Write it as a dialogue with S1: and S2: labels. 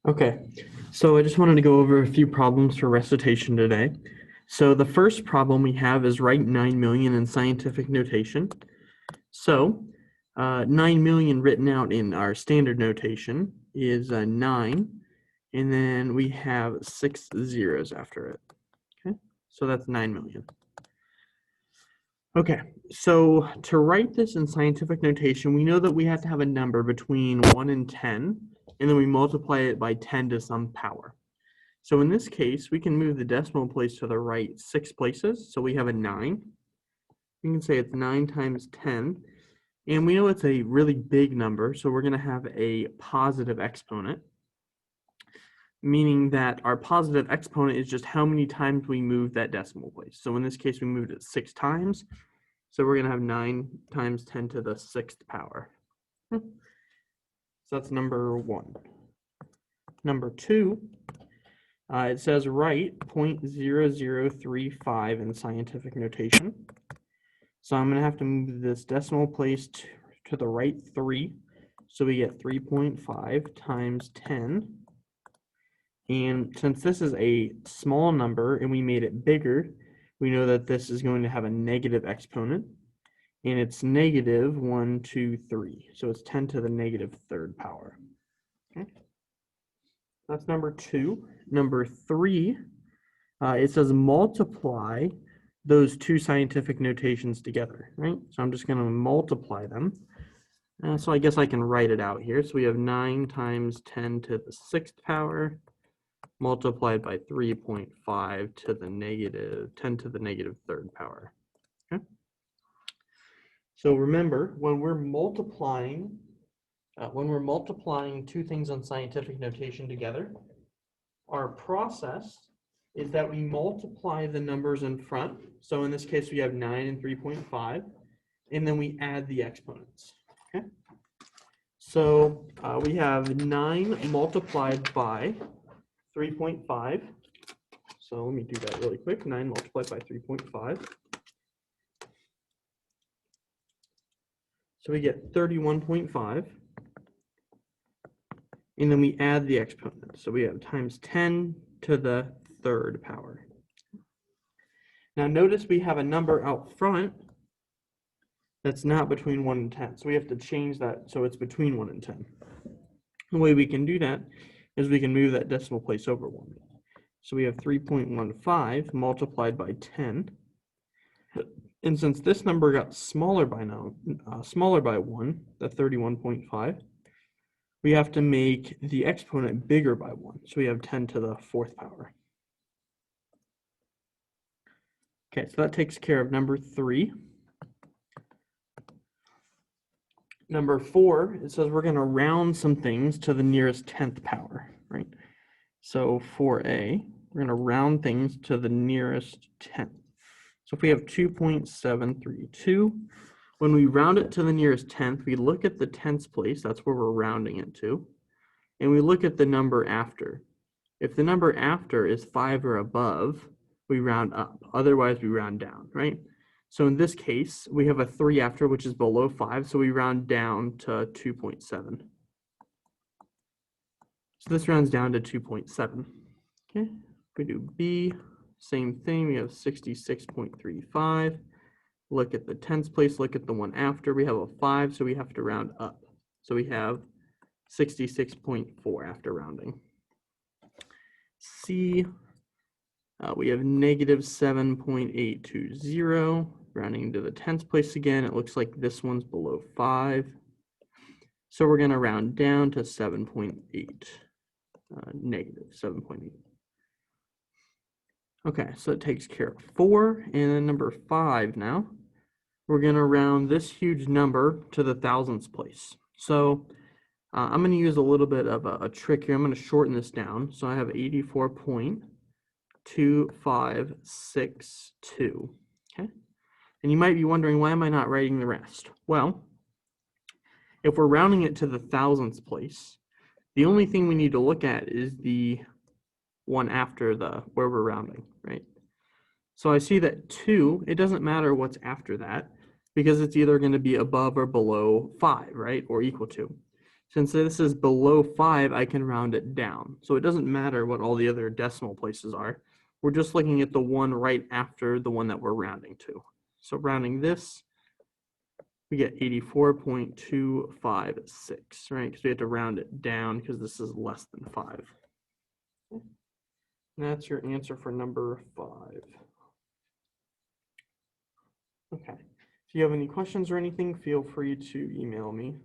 S1: Okay, so I just wanted to go over a few problems for recitation today. So the first problem we have is write 9 million in scientific notation. So 9 million written out in our standard notation is 9, and then we have 6 zeros after it. Okay, so that's 9 million. Okay, so to write this in scientific notation, we know that we have to have a number between 1 and 10, and then we multiply it by 10 to some power. So in this case, we can move the decimal place to the right 6 places. So we have a 9. You can say it's 9 times 10. And we know it's a really big number, so we're going to have a positive exponent, meaning that our positive exponent is just how many times we move that decimal place. So in this case, we moved it 6 times. So we're going to have 9 times 10 to the 6th power. So that's number 1. Number 2, it says write 0.0035 in scientific notation. So I'm going to have to move this decimal place to the right 3. So we get 3.5 times 10. And since this is a small number and we made it bigger, we know that this is going to have a negative exponent. And it's negative 1, 2, 3. So it's 10 to the negative 3rd power. Okay. That's number 2. Number 3, it says multiply those two scientific notations together, right? So I'm just going to multiply them. So I guess I can write it out here. So we have 9 times 10 to the 6th power multiplied by 3.5 to the negative 10 to the negative 3rd power. Okay. So remember, when we're multiplying two things on scientific notation together, our process is that we multiply the numbers in front. So in this case, we have 9 and 3.5, and then we add the exponents. Okay. So we have 9 multiplied by 3.5. So let me do that really quick. 9 multiplied by 3.5. So we get 31.5. And then we add the exponent. So we have times 10 to the 3rd power. Now notice we have a number out front that's not between 1 and 10. So we have to change that so it's between 1 and 10. The way we can do that is we can move that decimal place over 1. So we have 3.15 multiplied by 10. And since this number got smaller by 1, the 31.5, we have to make the exponent bigger by 1. So we have 10 to the 4th power. Okay, so that takes care of number 3. Number 4, it says we're going to round some things to the nearest 10th power, right? So for A, we're going to round things to the nearest 10th. So if we have 2.732, when we round it to the nearest 10th, we look at the tens place, that's where we're rounding it to, and we look at the number after. If the number after is 5 or above, we round up. Otherwise, we round down, right? So in this case, we have a 3 after, which is below 5, so we round down to 2.7. So this rounds down to 2.7. Okay, we do B, same thing, we have 66.35. Look at the tens place, look at the one after. We have a 5, so we have to round up. So we have 66.4 after rounding. C, we have negative 7.820. Rounding to the tens place again, it looks like this one's below 5. So we're going to round down to 7.8, negative 7.8. Okay, so it takes care of 4. And then number 5 now. We're going to round this huge number to the thousandths place. So I'm going to use a little bit of a trick here. I'm going to shorten this down. So I have 84.2562. Okay. And you might be wondering, why am I not writing the rest? Well, if we're rounding it to the thousandths place, the only thing we need to look at is the one after where we're rounding, right? So I see that 2, it doesn't matter what's after that, because it's either going to be above or below 5, right, or equal to. Since this is below 5, I can round it down. So it doesn't matter what all the other decimal places are. We're just looking at the one right after the one that we're rounding to. So rounding this, we get 84.256, right? Because we have to round it down because this is less than 5. And that's your answer for number 5. Okay. If you have any questions or anything, feel free to email me.